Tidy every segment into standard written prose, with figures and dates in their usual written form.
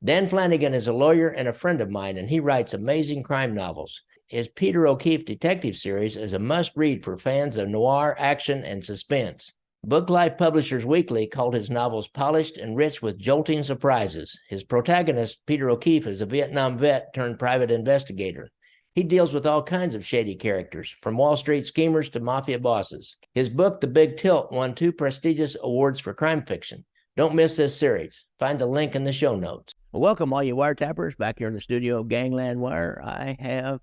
Dan Flanagan is a lawyer and a friend of mine, and he writes amazing crime novels. His Peter O'Keefe detective series is a must-read for fans of noir, action, and suspense. Book Life Publishers Weekly called his novels polished and rich with jolting surprises. His protagonist, Peter O'Keefe, is a Vietnam vet turned private investigator. He deals with all kinds of shady characters, from Wall Street schemers to mafia bosses. His book, The Big Tilt, won 2 prestigious awards for crime fiction. Don't miss this series. Find the link in the show notes. Well, welcome, all you wiretappers, back here in the studio of Gangland Wire. I have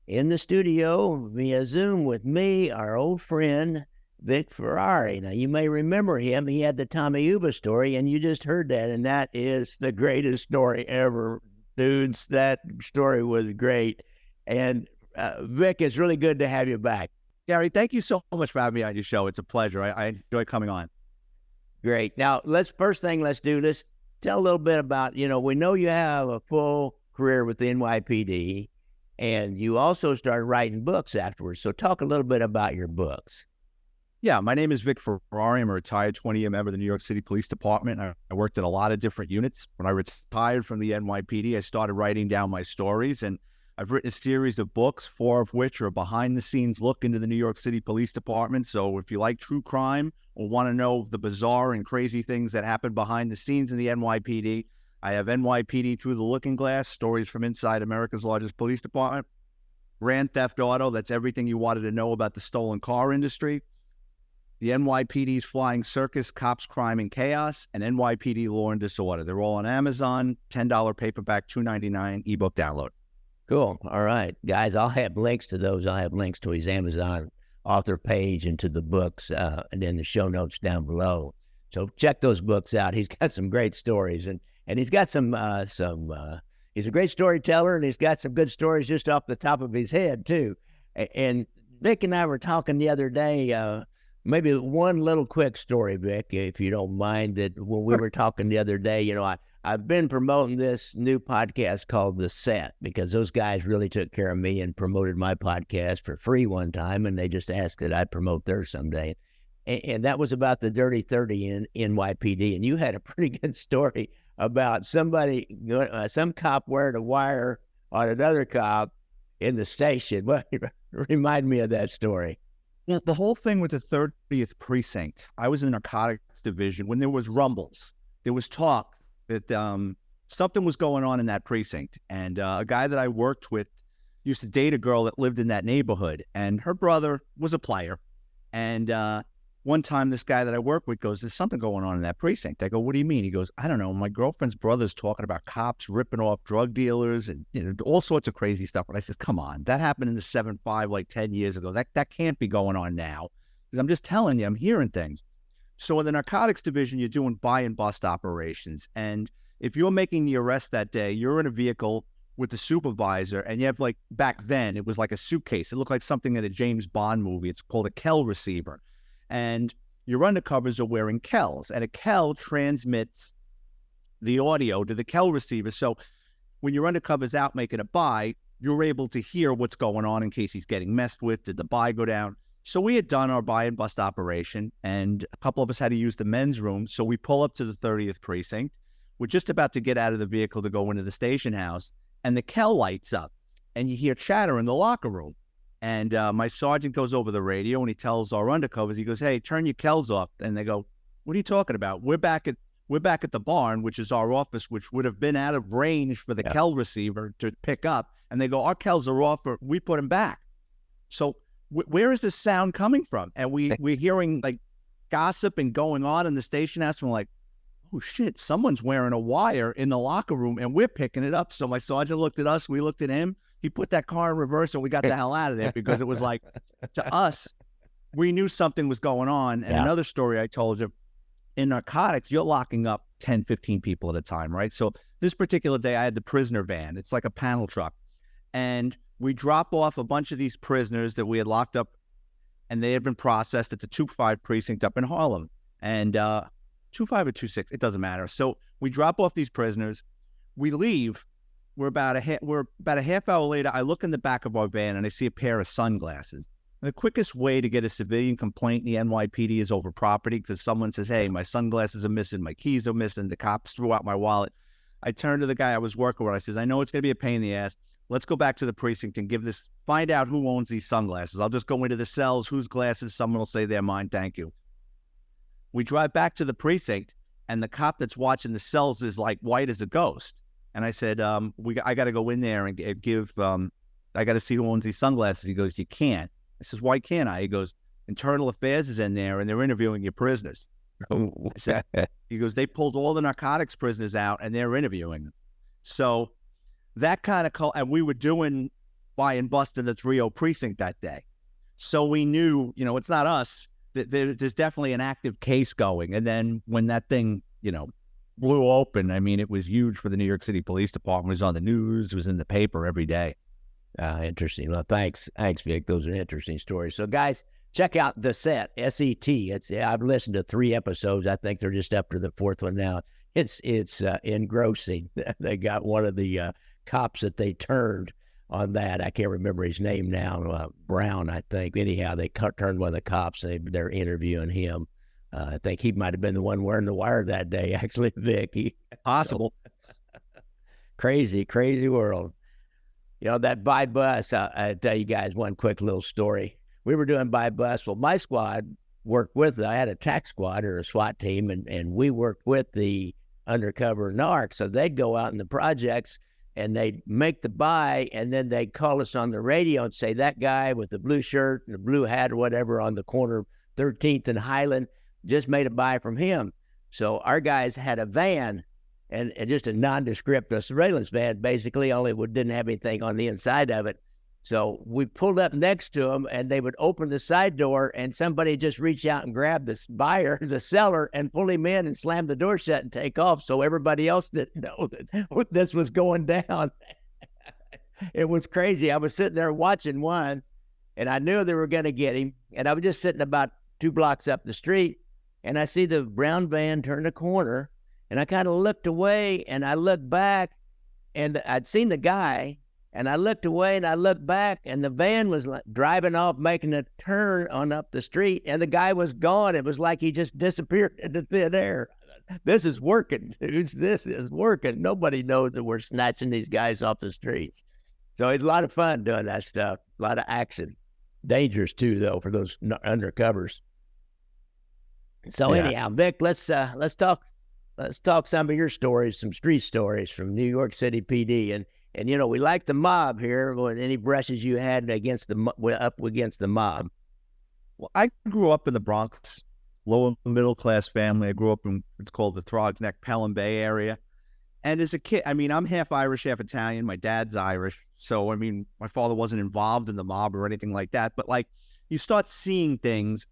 in the studio via Zoom with me our old friend, Vic Ferrari. Now, you may remember him. He had the Tommy Uba story, and you just heard that, and that is the greatest story ever, dudes. That story was great. And Vic, it's really good to have you back. Gary, thank you so much for having me on your show. It's a pleasure. I enjoy coming on. Great. Now, let's tell a little bit about, we know you have a full career with the NYPD, and you also started writing books afterwards. So talk a little bit about your books. Yeah, my name is Vic Ferrari. I'm a retired 20-year member of the New York City Police Department. I worked in a lot of different units. When I retired from the NYPD, I started writing down my stories, and I've written a series of books, 4 of which are behind-the-scenes look into the New York City Police Department. So if you like true crime or want to know the bizarre and crazy things that happen behind the scenes in the NYPD, I have NYPD Through the Looking Glass, stories from inside America's largest police department. Grand Theft Auto, that's everything you wanted to know about the stolen car industry. The NYPD's Flying Circus, Cops, Crime, and Chaos, and NYPD Law and Disorder. They're all on Amazon, $10 paperback, $2.99 ebook download. Cool. All right, guys, I'll have links to those. I'll have links to his Amazon author page and to the books and then the show notes down below. So check those books out. He's got some great stories, and he's got he's a great storyteller, and he's got some good stories just off the top of his head, too. And Vic and I were talking the other day, maybe one little quick story, Vic, if you don't mind, that when we were talking the other day, I've been promoting this new podcast called The Set because those guys really took care of me and promoted my podcast for free one time, and they just asked that I promote theirs someday. And that was about the Dirty 30 in NYPD, and you had a pretty good story about some cop wearing a wire on another cop in the station. Well, remind me of that story. Yeah, the whole thing with the 30th Precinct, I was in the narcotics division. When there was rumbles, there was talk that something was going on in that precinct. And a guy that I worked with used to date a girl that lived in that neighborhood, and her brother was a player. And one time this guy that I work with goes, there's something going on in that precinct. I go, what do you mean? He goes, I don't know. My girlfriend's brother's talking about cops ripping off drug dealers and all sorts of crazy stuff. And I said, come on, that happened in the 7-5 like 10 years ago. That can't be going on now. Because I'm just telling you, I'm hearing things. So in the narcotics division, you're doing buy and bust operations. And if you're making the arrest that day, you're in a vehicle with the supervisor, and you have, like, back then, it was like a suitcase. It looked like something in a James Bond movie. It's called a Kell receiver. And your undercovers are wearing Kells, and a Kell transmits the audio to the Kell receiver. So when your undercover's out making a buy, you're able to hear what's going on in case he's getting messed with. Did the buy go down? So we had done our buy and bust operation, and a couple of us had to use the men's room. So we pull up to the 30th Precinct. We're just about to get out of the vehicle to go into the station house, and the Kell lights up, and you hear chatter in the locker room. And my sergeant goes over the radio, and he tells our undercovers, he goes, hey, turn your Kells off. And they go, what are you talking about? We're back at the barn, which is our office, which would have been out of range for the Kell receiver to pick up. And they go, our Kells are off, or we put them back. So where is this sound coming from? And we're hearing, like, gossip and going on in the station house. And we're like, oh, shit, someone's wearing a wire in the locker room, and we're picking it up. So my sergeant looked at us. We looked at him. He put that car in reverse, and we got the hell out of there because it was like, to us, we knew something was going on. And another story I told you, in narcotics, you're locking up 10, 15 people at a time, right? So this particular day, I had the prisoner van. It's like a panel truck. And we drop off a bunch of these prisoners that we had locked up, and they had been processed at the 2-5 precinct up in Harlem. And 2-5 or 2-6, it doesn't matter. So we drop off these prisoners. We leave. We're about a half hour later. I look in the back of our van, and I see a pair of sunglasses. The quickest way to get a civilian complaint in the NYPD is over property, because someone says, hey, my sunglasses are missing, my keys are missing, the cops threw out my wallet. I turned to the guy I was working with. I says, I know it's going to be a pain in the ass. Let's go back to the precinct and find out who owns these sunglasses. I'll just go into the cells, whose glasses, someone will say they're mine, thank you. We drive back to the precinct, and the cop that's watching the cells is like white as a ghost. And I said, I got to go in there and give, I got to see who owns these sunglasses. He goes, you can't. I says, why can't I? He goes, Internal Affairs is in there, and they're interviewing your prisoners. I said, he goes, they pulled all the narcotics prisoners out, and they're interviewing them. So that kind of, and we were doing buy and bust in the 3-0 precinct that day. So we knew, it's not us. There's definitely an active case going. And then when that thing, blew open, I mean, it was huge for the New York City Police Department. It was on the news. It was in the paper every day. Interesting. Well, thanks, Vic. Those are interesting stories. So, guys, check out The Set, S-E-T. I've listened to 3 episodes. I think they're just up to the 4th one now. It's engrossing. They got one of the cops that they turned on that. I can't remember his name now. Brown, I think. Anyhow, they turned one of the cops. They're interviewing him. I think he might have been the one wearing the wire that day, actually, Vic. Possible. So, crazy world. That by bus, I'll tell you guys one quick little story. We were doing by bus. Well, my squad worked with, I had a tax squad or a SWAT team, and we worked with the undercover narc. So they'd go out in the projects and they'd make the buy, and then they'd call us on the radio and say, that guy with the blue shirt and the blue hat or whatever on the corner of 13th and Highland just made a buy from him. So our guys had a van, and just a nondescript surveillance van, basically, only didn't have anything on the inside of it. So we pulled up next to them, and they would open the side door, and somebody just reach out and grab this buyer, the seller, and pull him in and slam the door shut and take off. So everybody else didn't know that this was going down. It was crazy. I was sitting there watching one, and I knew they were going to get him. And I was just sitting about 2 blocks up the street, and I see the brown van turn the corner, and I kind of looked away, and I looked back, and I'd seen the guy. And I looked away and I looked back, and the van was driving off, making a turn on up the street, and the guy was gone. It was like he just disappeared into thin air. This is working, dudes. This is working. Nobody knows that we're snatching these guys off the streets. So it's a lot of fun doing that stuff. A lot of action. Dangerous too, though, for those undercovers. So anyhow, Vic, let's talk some of your stories, some street stories from New York City PD. And we like the mob here. Any brushes you had against the mob? Well, I grew up in the Bronx, lower middle class family. I grew up in what's called the Throgs Neck, Pelham Bay area. And as a kid, I mean, I'm half Irish, half Italian. My dad's Irish. So, I mean, my father wasn't involved in the mob or anything like that. But like, you start seeing things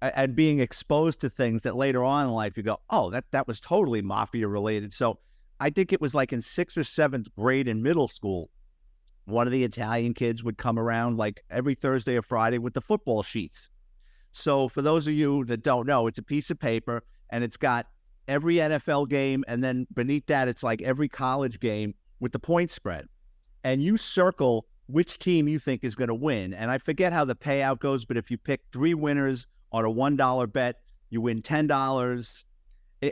and being exposed to things that later on in life you go, oh, that was totally mafia related. So I think it was like in 6th or 7th grade in middle school, one of the Italian kids would come around like every Thursday or Friday with the football sheets. So for those of you that don't know, it's a piece of paper and it's got every NFL game, and then beneath that, it's like every college game with the point spread. And you circle which team you think is going to win. And I forget how the payout goes, but if you pick 3 winners on a $1 bet, you win $10.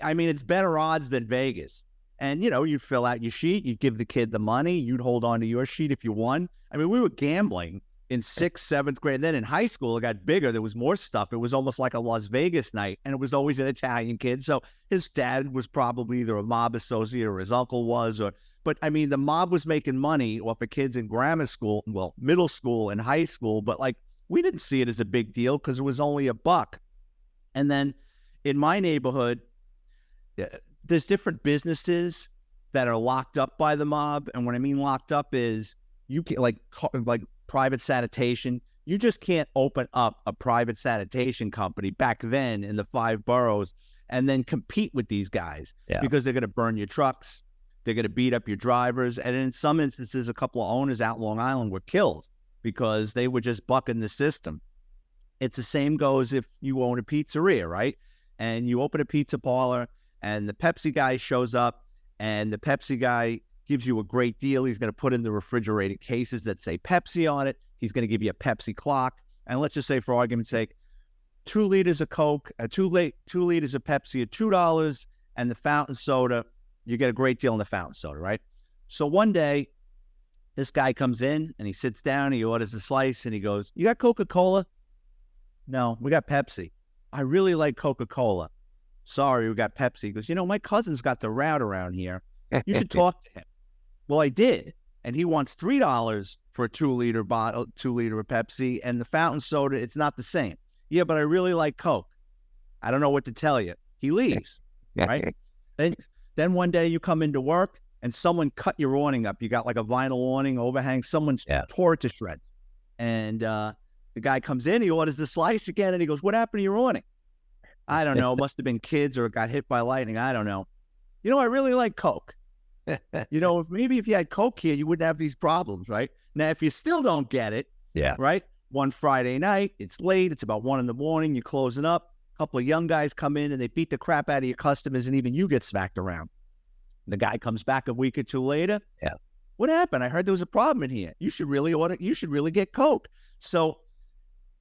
I mean, it's better odds than Vegas. And, you'd fill out your sheet, you'd give the kid the money, you'd hold on to your sheet if you won. I mean, we were gambling in 6th, 7th grade. And then in high school, it got bigger. There was more stuff. It was almost like a Las Vegas night, and it was always an Italian kid. So his dad was probably either a mob associate or his uncle was. But I mean, the mob was making money off of kids in grammar school, well, middle school and high school. But like, we didn't see it as a big deal because it was only $1. And then in my neighborhood, there's different businesses that are locked up by the mob. And what I mean locked up is you can like private sanitation. You just can't open up a private sanitation company back then in the 5 boroughs and then compete with these guys because they're going to burn your trucks. They're going to beat up your drivers. And in some instances, a couple of owners out Long Island were killed because they were just bucking the system. It's the same goes if you own a pizzeria, right? And you open a pizza parlor, and the Pepsi guy shows up, and the Pepsi guy gives you a great deal. He's going to put in the refrigerated cases that say Pepsi on it. He's going to give you a Pepsi clock. And let's just say, for argument's sake, 2 liters of Coke, 2 liters of Pepsi at $2, and the fountain soda you get a great deal on the fountain soda, right? So one day, this guy comes in and he sits down, he orders a slice and he goes, "You got Coca-Cola?" "No, we got Pepsi." "I really like Coca-Cola." "Sorry, we got Pepsi." He goes, "My cousin's got the route around here. You should talk to him." Well, I did. And he wants $3 for a 2-liter bottle, 2-liter of Pepsi, and the fountain soda, it's not the same. "Yeah, but I really like Coke." "I don't know what to tell you." He leaves, right? Then one day you come into work and someone cut your awning up. You got like a vinyl awning overhang. Someone's tore it to shreds. And the guy comes in, he orders the slice again, and he goes, "What happened to your awning?" "I don't know. Must have been kids or it got hit by lightning. I don't know." "I really like Coke." If you had Coke here, you wouldn't have these problems, right? Now, if you still don't get it, right? One Friday night, it's late, it's about 1 a.m, you're closing up, a couple of young guys come in and they beat the crap out of your customers, and even you get smacked around. The guy comes back a week or two later. "What happened? I heard there was a problem in here. You should really get Coke." So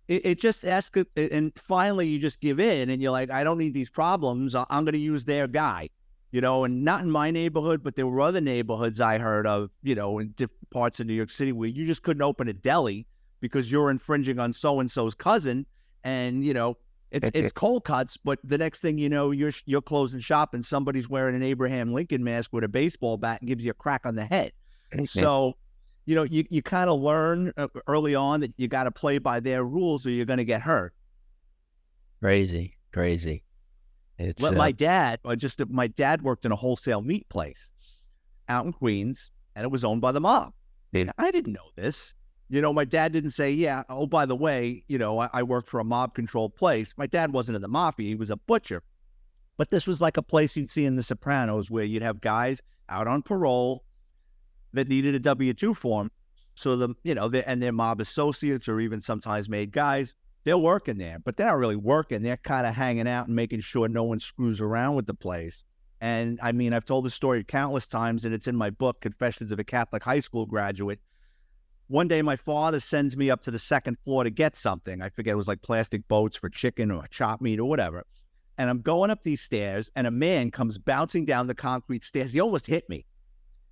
it just asks, and finally you just give in and you're like, "I don't need these problems. I'm going to use their guy." And not in my neighborhood, but there were other neighborhoods I heard of, in different parts of New York City where you just couldn't open a deli because you're infringing on so-and-so's cousin. And, it's cold cuts, but the next thing you know, you're closing shop and somebody's wearing an Abraham Lincoln mask with a baseball bat and gives you a crack on the head. So, you kind of learn early on that you got to play by their rules or you're going to get hurt. Crazy. My dad worked in a wholesale meat place out in Queens, and it was owned by the mob. I didn't know this. My dad didn't say, "Yeah, oh, by the way, I worked for a mob-controlled place." My dad wasn't in the mafia. He was a butcher. But this was like a place you'd see in The Sopranos where you'd have guys out on parole that needed a W-2 form. So their mob associates or even sometimes made guys, they're working there, but they're not really working. They're kind of hanging out and making sure no one screws around with the place. And I mean, I've told this story countless times, and it's in my book, Confessions of a Catholic High School Graduate. One day, my father sends me up to the second floor to get something. I forget, it was like plastic boats for chicken or chopped meat or whatever. And I'm going up these stairs, and a man comes bouncing down the concrete stairs. He almost hit me.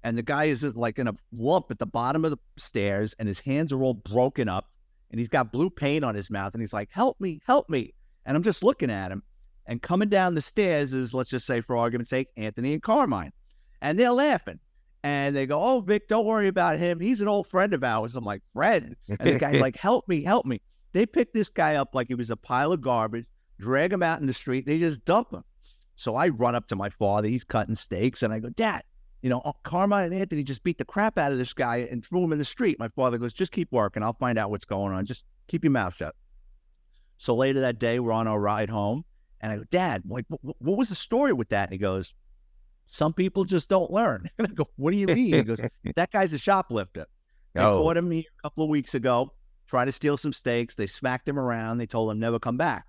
And the guy is like in a lump at the bottom of the stairs, and his hands are all broken up. And he's got blue paint on his mouth, and he's like, "Help me, help me." And I'm just looking at him. And coming down the stairs is, let's just say for argument's sake, Anthony and Carmine. And they're laughing. And they go, "Oh, Vic, don't worry about him. He's an old friend of ours." I'm like, "Friend?" And the guy's like, "Help me, help me." They pick this guy up like he was a pile of garbage, drag him out in the street. They just dump him. So I run up to my father. He's cutting steaks. And I go, "Dad, Carmine and Anthony just beat the crap out of this guy and threw him in the street." My father goes, "Just keep working. I'll find out what's going on. Just keep your mouth shut." So later that day, we're on our ride home. And I go, "Dad, like, what was the story with that?" And he goes, "Some people just don't learn." And I go, "What do you mean?" He goes, "That guy's a shoplifter. They caught him here a couple of weeks ago, trying to steal some steaks. They smacked him around. They told him never come back.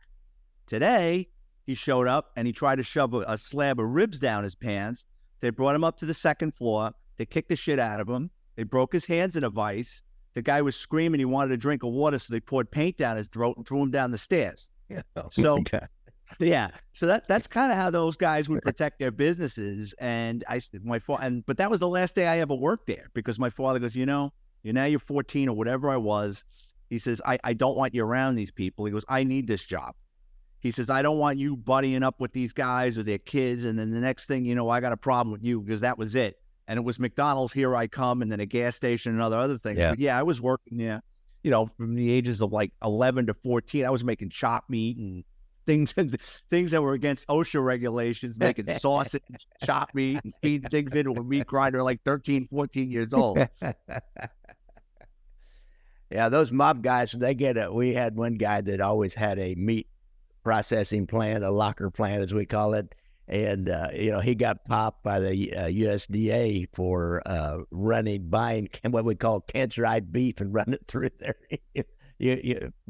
Today, he showed up and he tried to shove a slab of ribs down his pants. They brought him up to the second floor. They kicked the shit out of him. They broke his hands in a vice. The guy was screaming he wanted a drink of water, so they poured paint down his throat and threw him down the stairs." So, so that's kind of how those guys would protect their businesses. And but that was the last day I ever worked there, because my father goes, now you're 14 or whatever I was. He says, I don't want you around these people. He goes, "I need this job." He says, "I don't want you buddying up with these guys or their kids. And then the next thing you know, I got a problem with you," because that was it. And it was McDonald's, here I come, and then a gas station and other things. But I was working there, from the ages of like 11 to 14. I was making chopped meat and things that were against OSHA regulations, making sausage, chopped meat, and feeding things into a meat grinder like 13, 14 years old. Yeah, those mob guys, we had one guy that always had a meat processing plant, a locker plant, as we call it. And, he got popped by the USDA for buying what we call cancer-eyed beef and running it through there.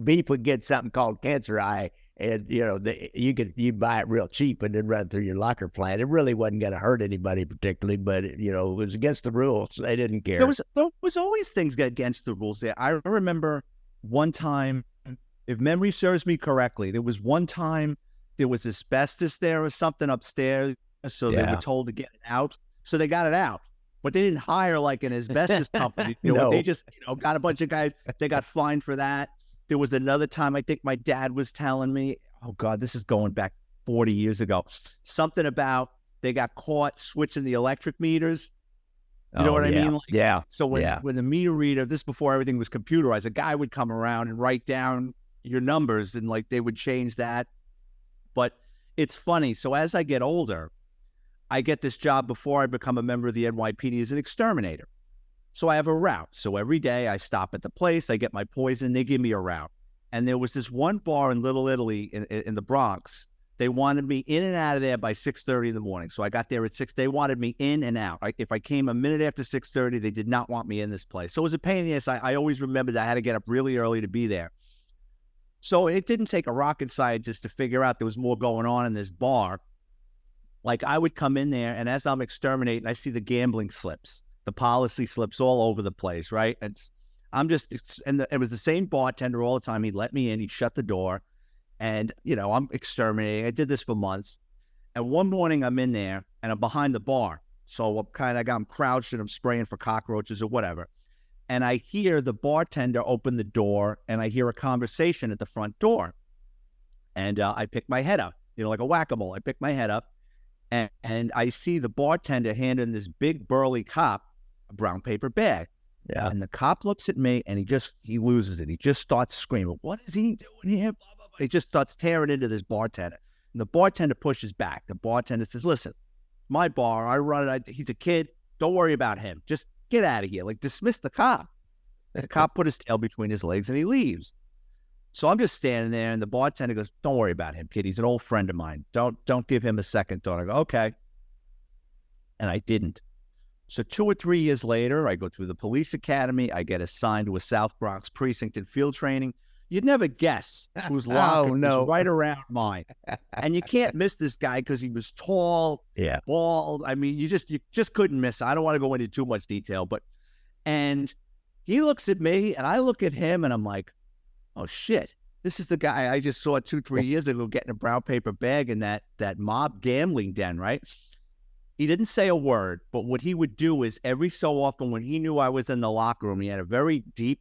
Beef would get something called cancer eye, and, you'd buy it real cheap and then run it through your locker plant. It really wasn't going to hurt anybody particularly, but, it was against the rules. They didn't care. There was always things against the rules there. I remember one time, if memory serves me correctly, there was one time there was asbestos there or something upstairs, so they were told to get it out. So they got it out, but they didn't hire like an asbestos company. They just, got a bunch of guys. They got fined for that. There was another time, I think my dad was telling me, oh God, this is going back 40 years ago, something about they got caught switching the electric meters. You know what I mean? So when the meter reader, this before everything was computerized, a guy would come around and write down your numbers, and like they would change that. But it's funny. So as I get older, I get this job before I become a member of the NYPD as an exterminator. So I have a route. So every day I stop at the place, I get my poison, they give me a route. And there was this one bar in Little Italy in the Bronx. They wanted me in and out of there by 6:30 in the morning. So I got there at 6. They wanted me in and out. If I came a minute after 6:30, they did not want me in this place. So it was a pain in the ass. I always remembered that I had to get up really early to be there. So it didn't take a rocket scientist to figure out there was more going on in this bar. Like I would come in there, and as I'm exterminating, I see the gambling slips, the policy slips all over the place, right? And it was the same bartender all the time. He'd let me in, he'd shut the door. And, I'm exterminating. I did this for months. And one morning I'm in there and I'm behind the bar. So I'm crouched and I'm spraying for cockroaches or whatever. And I hear the bartender open the door and I hear a conversation at the front door. And I pick my head up, like a whack-a-mole. I pick my head up and I see the bartender handing this big burly cop a brown paper bag. Yeah. And the cop looks at me and he loses it. He just starts screaming, "What is he doing here?" Blah, blah, blah. He just starts tearing into this bartender. And the bartender pushes back. The bartender says, "Listen, my bar, I run it. He's a kid. Don't worry about him. Just get out of here." Like, dismiss the cop. The cop put his tail between his legs and he leaves. So I'm just standing there and the bartender goes, "Don't worry about him, kid. He's an old friend of mine. Don't give him a second thought." I go, "Okay." And I didn't. So 2 or 3 years later, I go through the police academy. I get assigned to a South Bronx precinct in field training. You'd never guess whose locker was right around mine. And you can't miss this guy because he was tall, bald. I mean, you just couldn't miss. I don't want to go into too much detail, and he looks at me and I look at him and I'm like, oh shit, this is the guy I just saw 2-3 years ago getting a brown paper bag in that mob gambling den, right? He didn't say a word, but what he would do is every so often when he knew I was in the locker room, he had a very deep,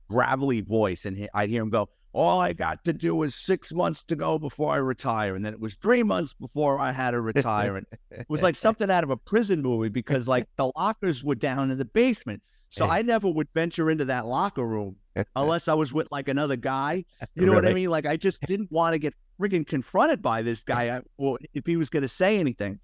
gravelly voice, and I'd hear him go, "All I got to do is 6 months to go before I retire." And then it was 3 months before I had to retire. And it was like something out of a prison movie because like the lockers were down in the basement. So I never would venture into that locker room unless I was with like another guy. You know what I mean? Like I just didn't want to get friggin' confronted by this guy or if he was going to say anything.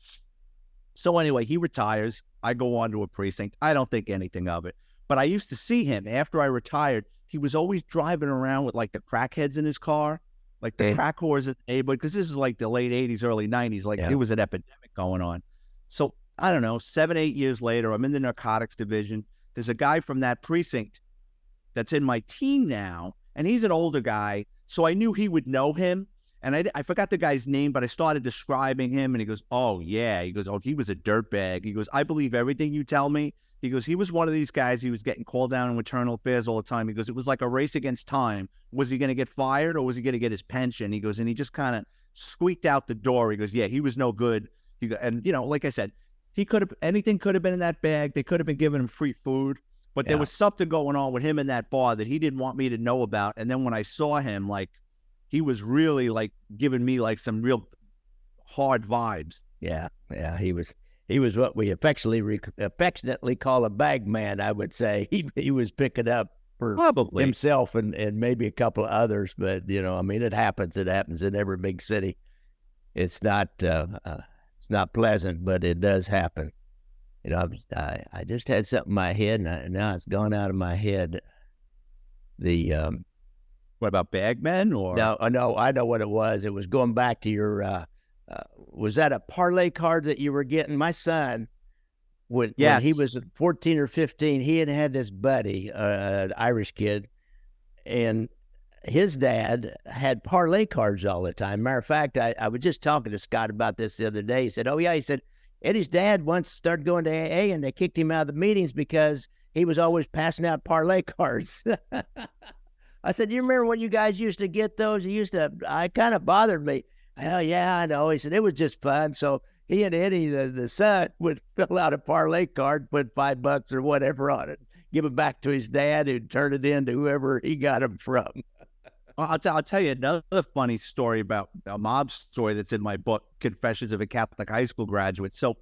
So anyway, he retires. I go on to a precinct. I don't think anything of it. But I used to see him after I retired. He was always driving around with like the crackheads in his car, like the crack whores in the neighborhood, because this is like the late 80s, early 90s. Like there was an epidemic going on. So I don't know, 7-8 years later, I'm in the narcotics division. There's a guy from that precinct that's in my team now, and he's an older guy. So I knew he would know him. And I forgot the guy's name, but I started describing him, and he goes, "Oh, yeah." He goes, "Oh, he was a dirtbag." He goes, "I believe everything you tell me." He goes, "He was one of these guys. He was getting called down in internal affairs all the time." He goes, "It was like a race against time. Was he going to get fired or was he going to get his pension?" He goes, and he just kind of squeaked out the door. He goes, "Yeah, he was no good." And, like I said, anything could have been in that bag. They could have been giving him free food. But there was something going on with him in that bar that he didn't want me to know about. And then when I saw him, like, he was really like giving me like some real hard vibes. Yeah. He was what we affectionately call a bag man, I would say. He was picking up for probably himself and maybe a couple of others, but I mean, it happens in every big city. It's not pleasant, but it does happen. I just had something in my head, and now it's gone out of my head. What about bagmen or? No, I know what it was. It was going back to your, was that a parlay card that you were getting? My son, when he was 14 or 15, he had this buddy, an Irish kid, and his dad had parlay cards all the time. Matter of fact, I was just talking to Scott about this the other day. He said, "Oh yeah," he said, "Eddie's dad once started going to AA and they kicked him out of the meetings because he was always passing out parlay cards." I said, "You remember when you guys used to get those? I kind of bothered me." "Hell yeah, I know." He said, "It was just fun." So he and Eddie, the son, would fill out a parlay card, put $5 or whatever on it, give it back to his dad, who'd turn it in to whoever he got him from. I'll tell you another funny story about a mob story that's in my book, Confessions of a Catholic High School Graduate. So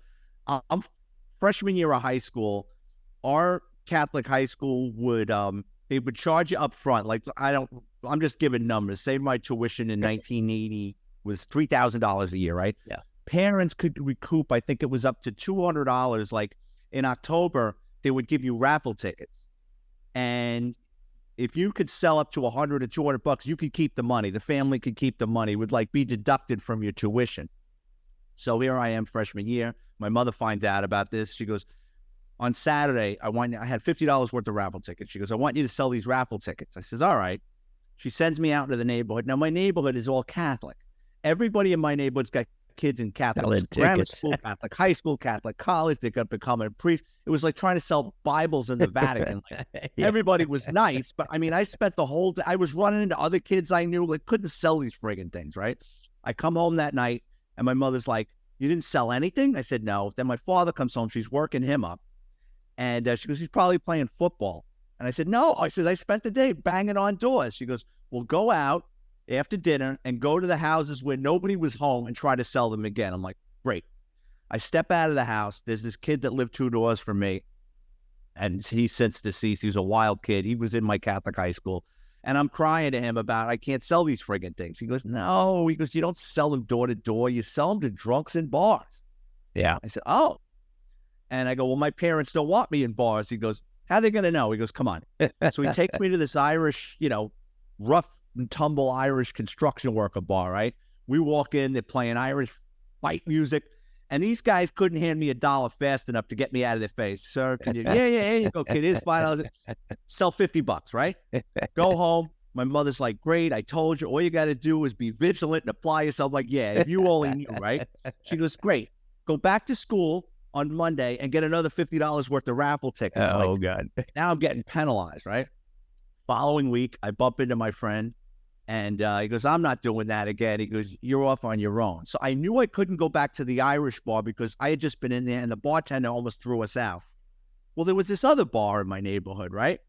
I'm freshman year of high school. Our Catholic high school would they would charge you up front. Like I'm just giving numbers. Say my tuition in 1980 was $3,000 a year, right? Yeah. Parents could recoup, I think it was up to $200. Like in October, they would give you raffle tickets. And if you could sell up to $100 or $200, you could keep the money. The family could keep the money. It would like be deducted from your tuition. So here I am, freshman year. My mother finds out about this. She goes, on Saturday, I had $50 worth of raffle tickets. She goes, I want you to sell these raffle tickets. I says, all right. She sends me out into the neighborhood. Now, my neighborhood is all Catholic. Everybody in my neighborhood's got kids in Catholic grammar school, Catholic high school, Catholic college. They got becoming a priest. It was like trying to sell Bibles in the Vatican. Like, everybody was nice, but I mean, I spent the whole day. I was running into other kids I knew, like couldn't sell these friggin' things, right? I come home that night, and my mother's like, "You didn't sell anything?" I said, "No." Then my father comes home. She's working him up, and she goes, "He's probably playing football." And I said, "No." I said, "I spent the day banging on doors." She goes, "Well, go out after dinner and go to the houses where nobody was home and try to sell them again." I'm like, great. I step out of the house. There's this kid that lived 2 doors from me, and he's since deceased. He was a wild kid. He was in my Catholic high school. And I'm crying to him about, I can't sell these friggin' things. He goes, no. He goes, you don't sell them door to door. You sell them to drunks in bars. Yeah. I said, oh. And I go, well, my parents don't want me in bars. He goes, how are they going to know? He goes, come on. So he takes me to this Irish, rough and tumble Irish construction worker bar, right? We walk in, they're playing Irish fight music, and these guys couldn't hand me $1 fast enough to get me out of their face. Sir, can you? Yeah, here you go, kid. Here's $5. Sell $50, right? Go home. My mother's like, great, I told you, all you got to do is be vigilant and apply yourself. Like, yeah, if you only knew, right? She goes, great. Go back to school on Monday and get another $50 worth of raffle tickets. Oh, God. Now I'm getting penalized, right? Following week, I bump into my friend. And he goes, I'm not doing that again. He goes, you're off on your own. So I knew I couldn't go back to the Irish bar because I had just been in there and the bartender almost threw us out. Well, there was this other bar in my neighborhood, right?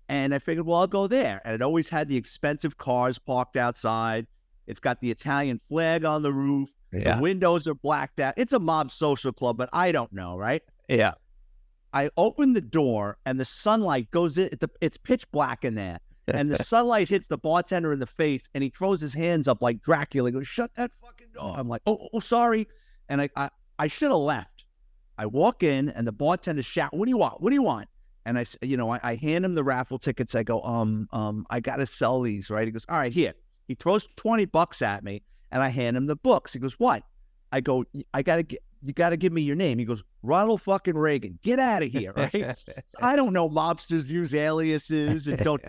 And I figured, well, I'll go there. And it always had the expensive cars parked outside. It's got the Italian flag on the roof. Yeah. The windows are blacked out. It's a mob social club, but I don't know, right? Yeah. I open the door and the sunlight goes in. It's pitch black in there. And the sunlight hits the bartender in the face, and he throws his hands up like Dracula. He goes, shut that fucking door. I'm like, oh, sorry. And I should have left. I walk in, and the bartender shout, what do you want? What do you want? And I hand him the raffle tickets. I go, I got to sell these, right? He goes, all right, here. He throws $20 at me, and I hand him the books. He goes, what? I go, you got to give me your name. He goes, Ronald fucking Reagan. Get out of here, right? So I don't know mobsters use aliases and don't,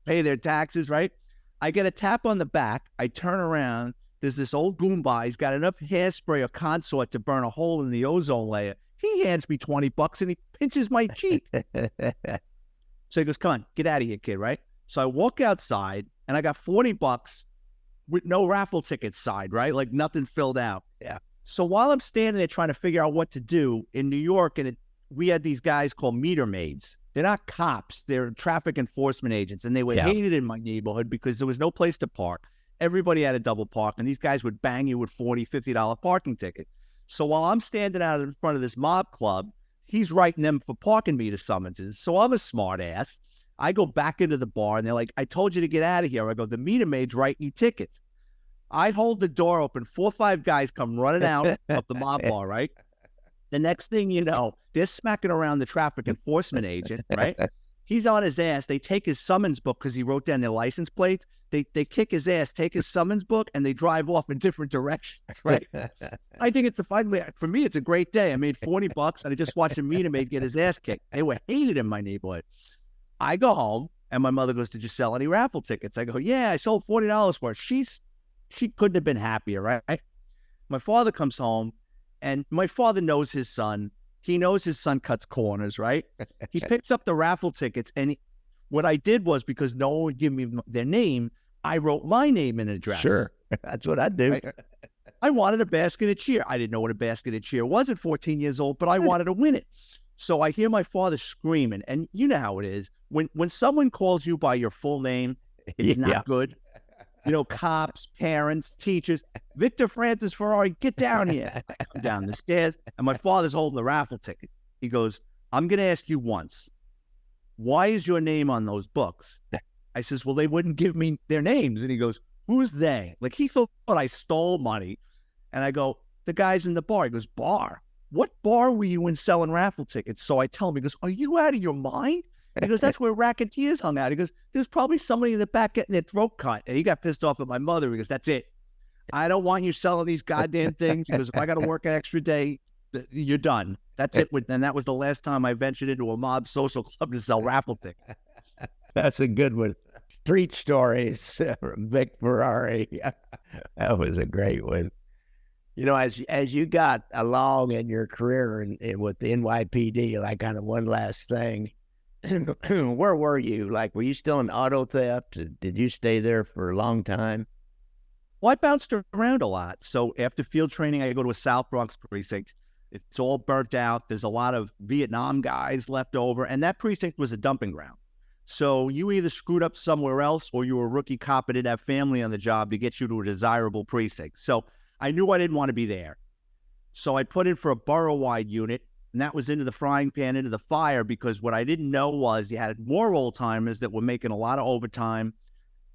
pay their taxes, right? I get a tap on the back. I turn around. There's this old Goomba. He's got enough hairspray or consort to burn a hole in the ozone layer. He hands me $20 and he pinches my cheek. So he goes, come on, get out of here, kid, right? So I walk outside and I got $40 with no raffle tickets side, right? Like nothing filled out. Yeah. So while I'm standing there trying to figure out what to do in New York, and we had these guys called meter maids. They're not cops. They're traffic enforcement agents. And they were hated in my neighborhood because there was no place to park. Everybody had a double park. And these guys would bang you with $40, $50 parking tickets. So while I'm standing out in front of this mob club, he's writing them for parking meter summonses. So I'm a smart ass. I go back into the bar and they're like, I told you to get out of here. I go, the meter maid's writing you tickets. I hold the door open. 4 or 5 guys come running out of the mob bar, right? The next thing you know, they're smacking around the traffic enforcement agent, right? He's on his ass. They take his summons book because he wrote down their license plates. They kick his ass, take his summons book, and they drive off in different directions, right? I think for me, it's a great day. I made $40 and I just watched a meter maid get his ass kicked. They were hated in my neighborhood. I go home and my mother goes, did you sell any raffle tickets? I go, yeah, I sold $40 for it. She couldn't have been happier, right? My father comes home. And my father knows his son. He knows his son cuts corners, right? He picks up the raffle tickets. And what I did was, because no one would give me their name, I wrote my name and address. Sure. That's what I do. Right? I wanted a basket of cheer. I didn't know what a basket of cheer was at 14 years old, but I wanted to win it. So I hear my father screaming, and you know how it is. When someone calls you by your full name, it's not good. You know, cops, parents, teachers. Victor Francis Ferrari, get down here. I come down the stairs, and my father's holding the raffle ticket. He goes, I'm going to ask you once, why is your name on those books? I says, well, they wouldn't give me their names. And he goes, who's they? Like, he thought I stole money. And I go, the guy's in the bar. He goes, bar? What bar were you in selling raffle tickets? So I tell him, he goes, are you out of your mind? He goes, that's where racketeers hung out. He goes, there's probably somebody in the back getting their throat cut. And he got pissed off at my mother. He goes, that's it. I don't want you selling these goddamn things. He goes, if I got to work an extra day, you're done. That's it. And that was the last time I ventured into a mob social club to sell raffle tickets. That's a good one. Street stories from Vic Ferrari. That was a great one. You know, as you got along in your career and with the NYPD, like kind of one last thing, where were you? Like, were you still in auto theft? Did you stay there for a long time? Well, I bounced around a lot. So after field training, I go to a South Bronx precinct. It's all burnt out. There's a lot of Vietnam guys left over, and that precinct was a dumping ground. So you either screwed up somewhere else or you were a rookie cop and didn't have family on the job to get you to a desirable precinct. So I knew I didn't want to be there. So I put in for a borough-wide unit, and that was into the frying pan, into the fire, because what I didn't know was you had more old-timers that were making a lot of overtime.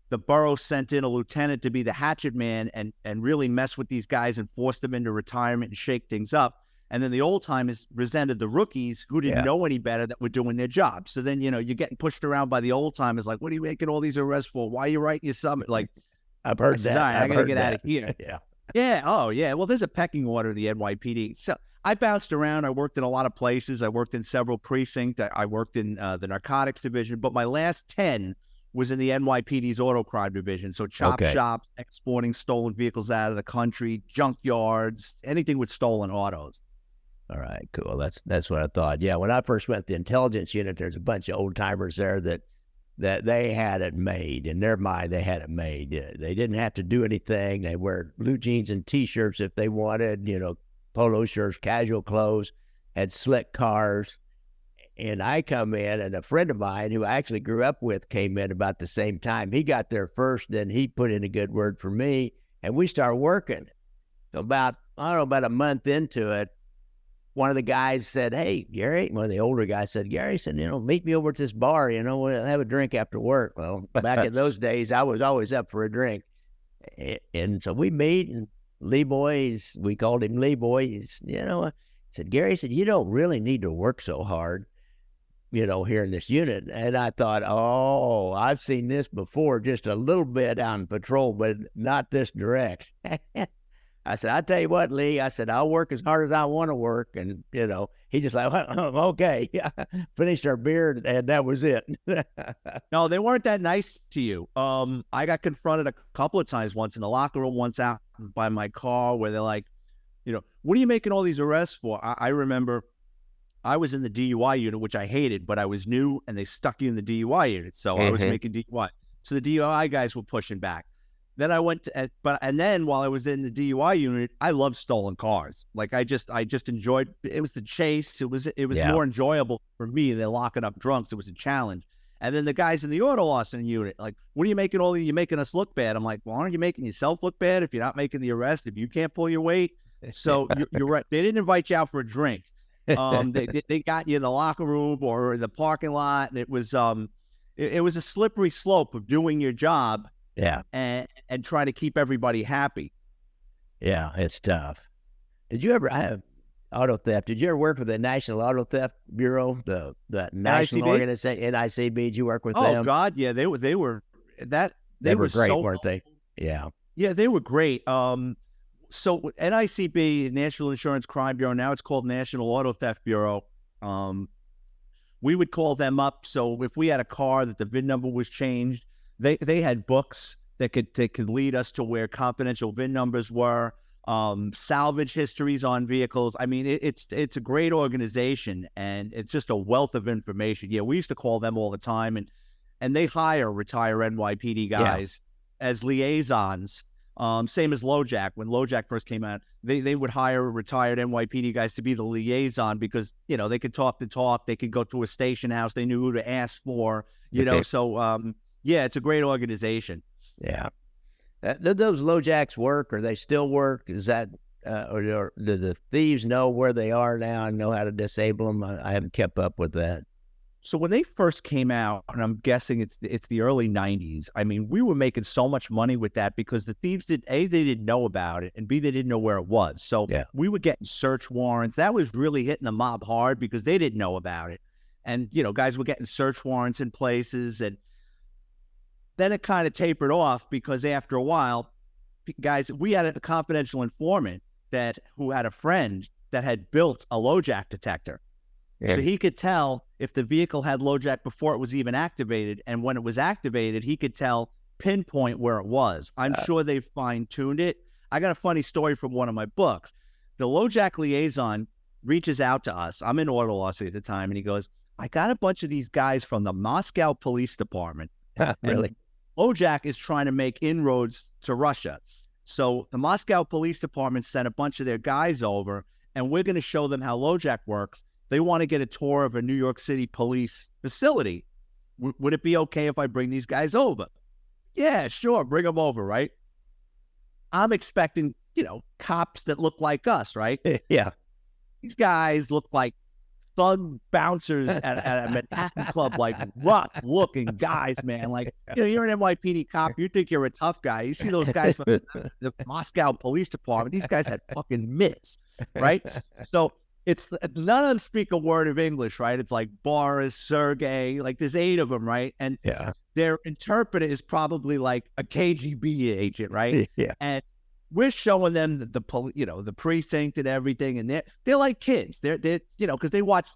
The borough sent in a lieutenant to be the hatchet man and really mess with these guys and force them into retirement and shake things up. And then the old-timers resented the rookies who didn't know any better that were doing their job. So then, you know, you're getting pushed around by the old-timers like, what are you making all these arrests for? Why are you writing your summit? Like, I've heard that. I got to get out of here. Yeah. Yeah. Oh, yeah. Well, there's a pecking order in the NYPD. So I bounced around. I worked in a lot of places. I worked in several precincts. I worked in the narcotics division. But my last 10 was in the NYPD's auto crime division. So chop shops, exporting stolen vehicles out of the country, junkyards, anything with stolen autos. All right, cool. That's what I thought. Yeah, when I first went to the intelligence unit, there's a bunch of old timers there that they had it made. In their mind, they had it made. They didn't have to do anything. They wear blue jeans and T-shirts if they wanted, you know, polo shirts, casual clothes, had slick cars. And I come in, and a friend of mine who I actually grew up with came in about the same time. He got there first, then he put in a good word for me, and we started working. So about a month into it, one of the guys said, hey, Gary, one of the older guys said, Gary said, you know, meet me over at this bar, you know, we'll have a drink after work. Well, back in those days, I was always up for a drink. And so we meet, and Lee Boys, we called him Lee Boys, you know, said, Gary said, you don't really need to work so hard, you know, here in this unit. And I thought, oh, I've seen this before, just a little bit on patrol, but not this direct. I said, I tell you what, Lee, I said, I'll work as hard as I want to work. And, you know, he just like, okay, finished our beer, and that was it. No, they weren't that nice to you. I got confronted a couple of times, once in the locker room, once out by my car, where they're like, you know, what are you making all these arrests for? I remember I was in the DUI unit, which I hated, but I was new, and they stuck you in the DUI unit. So I was making DUI. So the DUI guys were pushing back. Then I went to, and then while I was in the DUI unit, I loved stolen cars. Like I just enjoyed, it was the chase. It was more enjoyable for me than locking up drunks. It was a challenge. And then the guys in the auto loss unit, like, what are you making you're making us look bad? I'm like, well, aren't you making yourself look bad if you're not making the arrest, if you can't pull your weight? So you're right. They didn't invite you out for a drink. They got you in the locker room or in the parking lot. And it was a slippery slope of doing your job. Yeah. And trying to keep everybody happy. Yeah, it's tough. Did you ever, I have auto theft. Did you ever work with the National Auto Theft Bureau, the national organization, NICB? Did you work with them? Oh God, yeah, they were great, so weren't they? Yeah. Yeah, they were great. So NICB, National Insurance Crime Bureau, now it's called National Auto Theft Bureau. We would call them up. So if we had a car that the VIN number was changed, they had books that could lead us to where confidential VIN numbers were, salvage histories on vehicles. I mean, it's a great organization, and it's just a wealth of information. Yeah, we used to call them all the time, and they hire retire NYPD guys as liaisons Same as LoJack. When LoJack first came out, they would hire retired NYPD guys to be the liaison because, you know, they could talk the talk. They could go to a station house. They knew who to ask for, you know. So, yeah, it's a great organization. Yeah. Did those LoJacks work, or they still work? Is that, or do the thieves know where they are now and know how to disable them? I haven't kept up with that. So when they first came out, and I'm guessing it's the early 90s, I mean, we were making so much money with that because the thieves they didn't know about it, and B, they didn't know where it was. So we were getting search warrants. That was really hitting the mob hard because they didn't know about it. And, you know, guys were getting search warrants in places, and then it kind of tapered off because after a while, guys, we had a confidential informant who had a friend that had built a LoJack detector. So he could tell if the vehicle had LoJack before it was even activated. And when it was activated, he could pinpoint where it was. I'm sure they fine-tuned it. I got a funny story from one of my books. The LoJack liaison reaches out to us. I'm in auto loss at the time. And he goes, I got a bunch of these guys from the Moscow Police Department. Really? LoJack is trying to make inroads to Russia. So the Moscow Police Department sent a bunch of their guys over, and we're going to show them how LoJack works. They want to get a tour of a New York City police facility. Would it be okay if I bring these guys over? Yeah, sure. Bring them over, right? I'm expecting, you know, cops that look like us, right? Yeah. These guys look like thug bouncers at a Manhattan club, like rough looking guys, man. Like, you know, you're an NYPD cop. You think you're a tough guy. You see those guys from the Moscow Police Department. These guys had fucking mitts, right? So none of them speak a word of English, right? It's like Boris, Sergey, like there's 8 of them, right? And their interpreter is probably like a KGB agent, right? Yeah. And we're showing them the precinct and everything, and they're like kids. They're you know, because they watch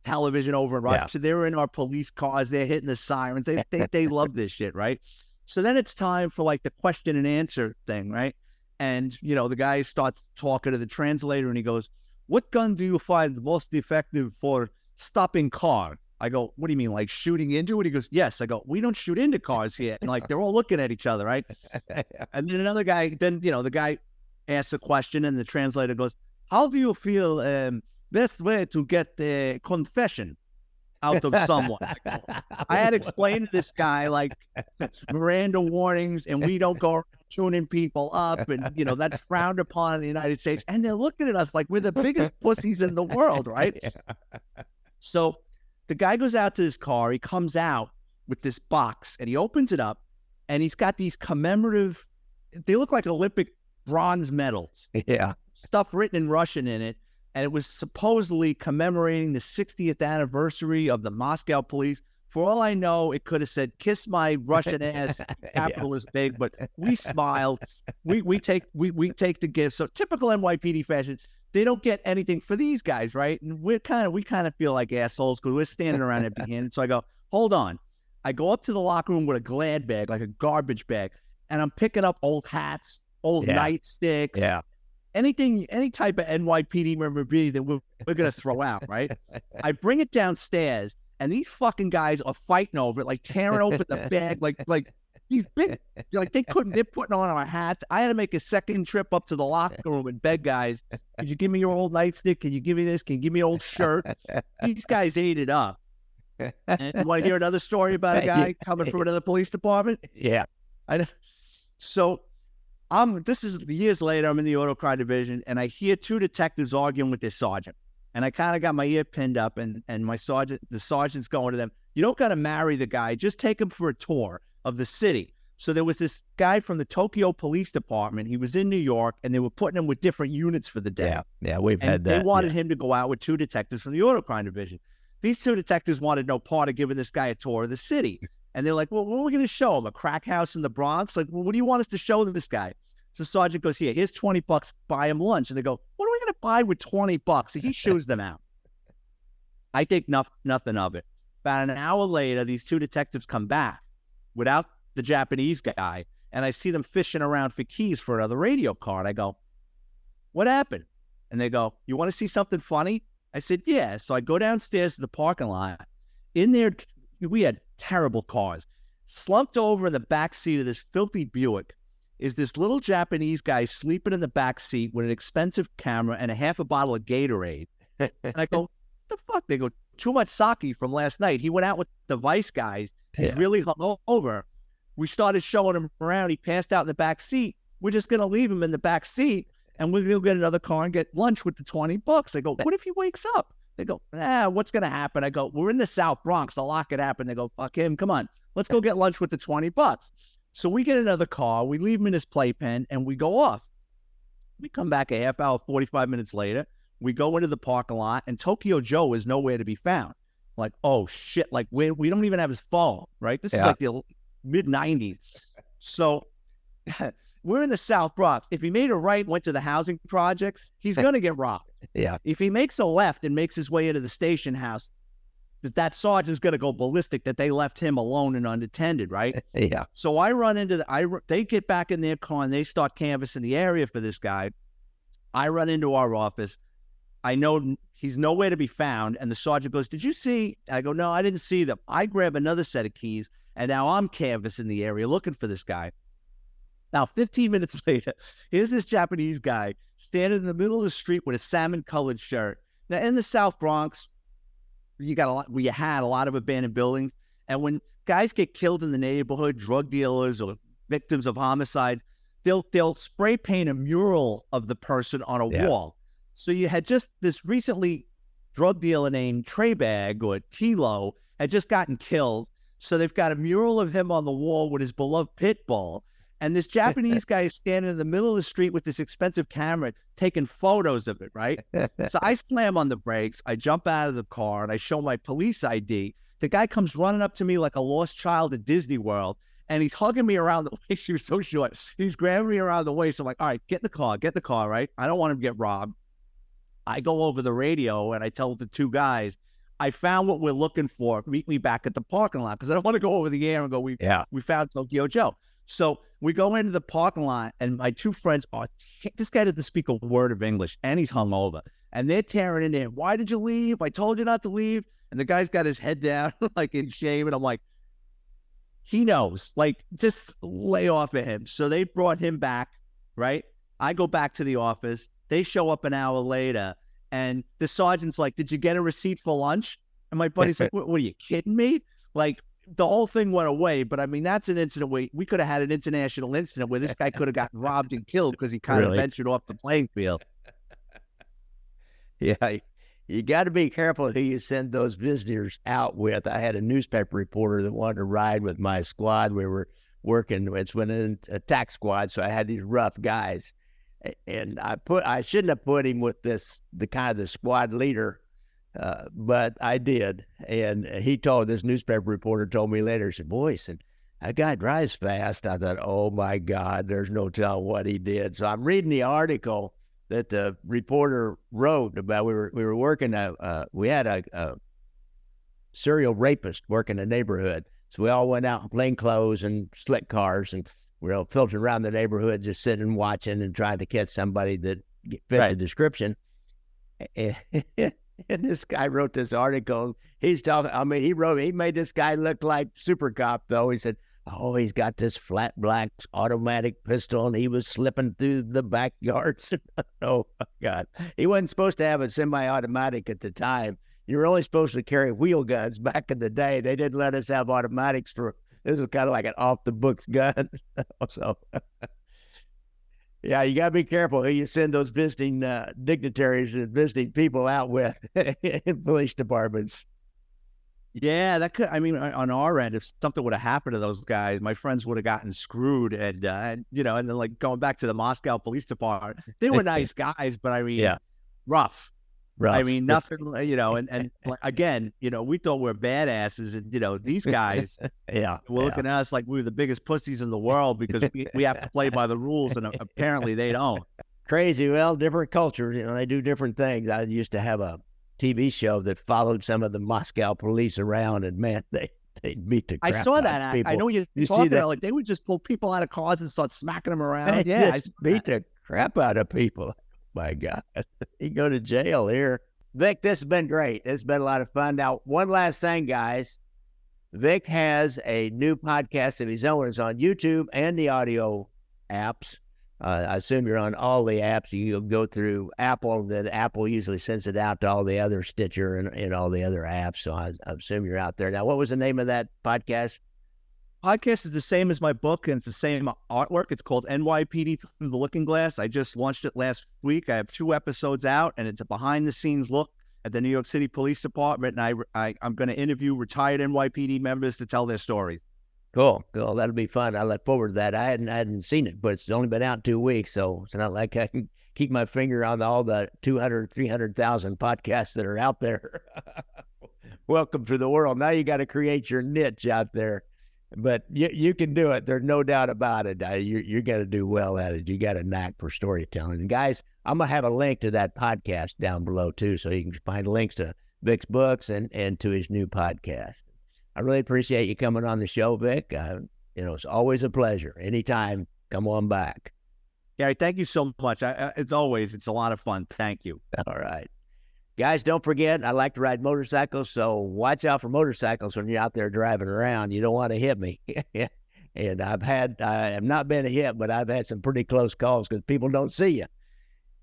television over in Russia. So they're in our police cars. They're hitting the sirens. They love this shit, right? So then it's time for like the question and answer thing, right? And you know, the guy starts talking to the translator, and he goes, "What gun do you find most effective for stopping car?" I go, "What do you mean, like shooting into it?" He goes, "Yes." I go, "We don't shoot into cars here." And like, they're all looking at each other, right? And then another guy, the guy asks a question, and the translator goes, "How do you feel best way to get the confession out of someone?" I had explained to this guy, like, Miranda warnings, and we don't go tuning people up, and, you know, that's frowned upon in the United States. And they're looking at us like we're the biggest pussies in the world, right? So the guy goes out to his car. He comes out with this box, and he opens it up, and he's got these commemorative, they look like Olympic bronze medals. Yeah. Stuff written in Russian in it. And it was supposedly commemorating the 60th anniversary of the Moscow police. For all I know, it could have said, "Kiss my Russian ass," capital is big, but we smiled. We take the gift. So typical NYPD fashion, they don't get anything for these guys, right? And we kind of feel like assholes because we're standing around empty-handed. So I go, "Hold on." I go up to the locker room with a Glad bag, like a garbage bag, and I'm picking up old hats, old nightsticks, anything, any type of NYPD memorabilia that we're going to throw out, right? I bring it downstairs, and these fucking guys are fighting over it, like tearing open the bag, like these big, like they're putting on our hats. I had to make a second trip up to the locker room and beg guys, "Could you give me your old nightstick? Can you give me this? Can you give me an old shirt?" These guys ate it up. And you want to hear another story about a guy coming from another police department? Yeah. I know. So this is years later, I'm in the auto crime division, and I hear 2 detectives arguing with their sergeant. And I kind of got my ear pinned up, and the sergeant's going to them, "You don't got to marry the guy. Just take him for a tour of the city." So there was this guy from the Tokyo Police Department. He was in New York, and they were putting him with different units for the day. Yeah, we've had that. They wanted him to go out with 2 detectives from the auto crime division. These 2 detectives wanted no part of giving this guy a tour of the city. And they're like, "Well, what are we going to show him? A crack house in the Bronx? Like, well, what do you want us to show this guy?" So Sergeant goes, "Here's $20. Buy him lunch." And they go, "What are we going to buy with $20? And he shoos them out. I think nothing of it. About an hour later, these 2 detectives come back without the Japanese guy, and I see them fishing around for keys for another radio card. I go, "What happened?" And they go, "You want to see something funny?" I said, "Yeah." So I go downstairs to the parking lot. In there, we had terrible cars. Slumped over in the back seat of this filthy Buick is this little Japanese guy sleeping in the back seat with an expensive camera and a half a bottle of Gatorade. And I go, what the fuck? They go, too much sake from last night. He went out with the Vice guys. He's really hungover. We started showing him around. He passed out in the back seat. We're just going to leave him in the back seat, and we're going to get another car and get lunch with the $20. I go, what if he wakes up? They go, what's going to happen? I go, we're in the South Bronx. A lot could happen. They go, fuck him. Come on. Let's go get lunch with the $20. So we get another car. We leave him in his playpen, and we go off. We come back a half hour, 45 minutes later. We go into the parking lot, and Tokyo Joe is nowhere to be found. Like, oh, shit. Like, we don't even have his phone, right? This is like the mid-90s. So we're in the South Bronx. If he made a right, went to the housing projects, he's going to get robbed. If he makes a left and makes his way into the station house, that sergeant's going to go ballistic that they left him alone and unattended, right? So I run into they get back in their car and they start canvassing the area for this guy. I run into our office. I know he's nowhere to be found. And the sergeant goes, did you see? I go, no, I didn't see them. I grab another set of keys, and now I'm canvassing the area looking for this guy. Now, 15 minutes later, here's this Japanese guy standing in the middle of the street with a salmon-colored shirt. Now, in the South Bronx, we had a lot of abandoned buildings. And when guys get killed in the neighborhood, drug dealers or victims of homicides, they'll spray paint a mural of the person on a wall. So you had just this recently drug dealer named Trebag or Kilo had just gotten killed. So they've got a mural of him on the wall with his beloved pit bull. And this Japanese guy is standing in the middle of the street with this expensive camera taking photos of it, right? So I slam on the brakes. I jump out of the car and I show my police ID. The guy comes running up to me like a lost child at Disney World. And he's hugging me around the waist. He was so short. He's grabbing me around the waist. I'm like, all right, get in the car, right? I don't want him to get robbed. I go over the radio and I tell the two guys, I found what we're looking for. Meet me back at the parking lot. Because I don't want to go over the air and go, we found Tokyo Joe. So we go into the parking lot, and my two friends this guy doesn't speak a word of English, and he's hungover. And they're tearing in there. Why did you leave? I told you not to leave. And the guy's got his head down, like in shame. And I'm like, he knows. Like, just lay off of him. So they brought him back, right? I go back to the office. They show up an hour later, and the sergeant's like, did you get a receipt for lunch? And my buddy's like, what are you kidding me? Like, the whole thing went away, but I mean, that's an incident where we could have had an international incident where this guy could have gotten robbed and killed because he kind of ventured off the playing field. You got to be careful who you send those visitors out with. I had a newspaper reporter that wanted to ride with my squad. We were working, it's when an attack squad, so I had these rough guys. And I shouldn't have put him with the squad leader, but I did. And this newspaper reporter told me later, he said, boy, that guy drives fast. I thought, oh my God, there's no telling what he did. So I'm reading the article that the reporter wrote about, we were working, we had a serial rapist working the neighborhood. So we all went out in plain clothes and slick cars, and we were all filtered around the neighborhood, just sitting and watching and trying to catch somebody that fit the description. And this guy wrote this article. He's talking, he made this guy look like Super Cop, though. He said, oh, he's got this flat black automatic pistol, and he was slipping through the backyards. Oh, my God. He wasn't supposed to have a semi-automatic at the time. You were only supposed to carry wheel guns back in the day. They didn't let us have automatics this was kind of like an off-the-books gun. So, yeah, you got to be careful who you send those visiting dignitaries and visiting people out with in police departments. Yeah, that could, on our end, if something would have happened to those guys, my friends would have gotten screwed. And then like going back to the Moscow Police Department, they were nice guys, but rough. Nothing, and again, we thought we were badasses, and, these guys, were looking at us like we were the biggest pussies in the world because we have to play by the rules, and apparently they don't. Crazy. Well, different cultures, they do different things. I used to have a TV show that followed some of the Moscow police around, and man, they beat the crap I saw out that. of people. I know you see that. Like they would just pull people out of cars and start smacking them around. I beat the crap out of people. My God, you go to jail here. Vic, this has been great. It's been a lot of fun. Now, one last thing, guys. Vic has a new podcast of his own. It's on YouTube and the audio apps. I assume you're on all the apps. You go through Apple, then Apple usually sends it out to all the other Stitcher and all the other apps. So I assume you're out there. Now, what was the name of that podcast? Podcast is the same as my book, and it's the same artwork. It's called NYPD Through the Looking Glass. I just launched it last week. I have 2 episodes out, and it's a behind-the-scenes look at the New York City Police Department, and I'm going to interview retired NYPD members to tell their stories. Cool. That'll be fun. I look forward to that. I hadn't seen it, but it's only been out 2 weeks, so it's not like I can keep my finger on all the 200, 300,000 podcasts that are out there. Welcome to the world. Now you got to create your niche out there, but you can do it. There's no doubt about it. You're going to do well at it. You got a knack for storytelling. And guys, I'm going to have a link to that podcast down below too, so you can find links to Vic's books and to his new podcast. I really appreciate you coming on the show, Vic. It's always a pleasure. Anytime, come on back. Gary, thank you so much. It's a lot of fun. Thank you. All right. Guys, don't forget, I like to ride motorcycles, so watch out for motorcycles when you're out there driving around. You don't want to hit me. And I have not been hit, but I've had some pretty close calls because people don't see you.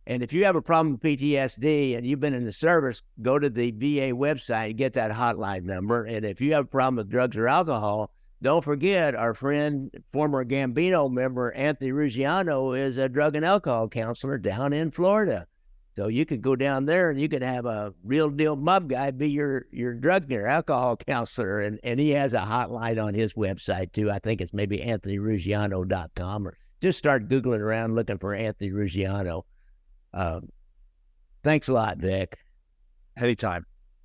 And if you have a problem with PTSD and you've been in the service, go to the VA website and get that hotline number. And if you have a problem with drugs or alcohol, don't forget our friend, former Gambino member, Anthony Ruggiano, is a drug and alcohol counselor down in Florida. So you could go down there and you could have a real deal mob guy be your drug or alcohol counselor. And he has a hotline on his website too. I think it's maybe AnthonyRuggiano.com, or just start Googling around looking for Anthony Ruggiano. Thanks a lot, Vic. Anytime.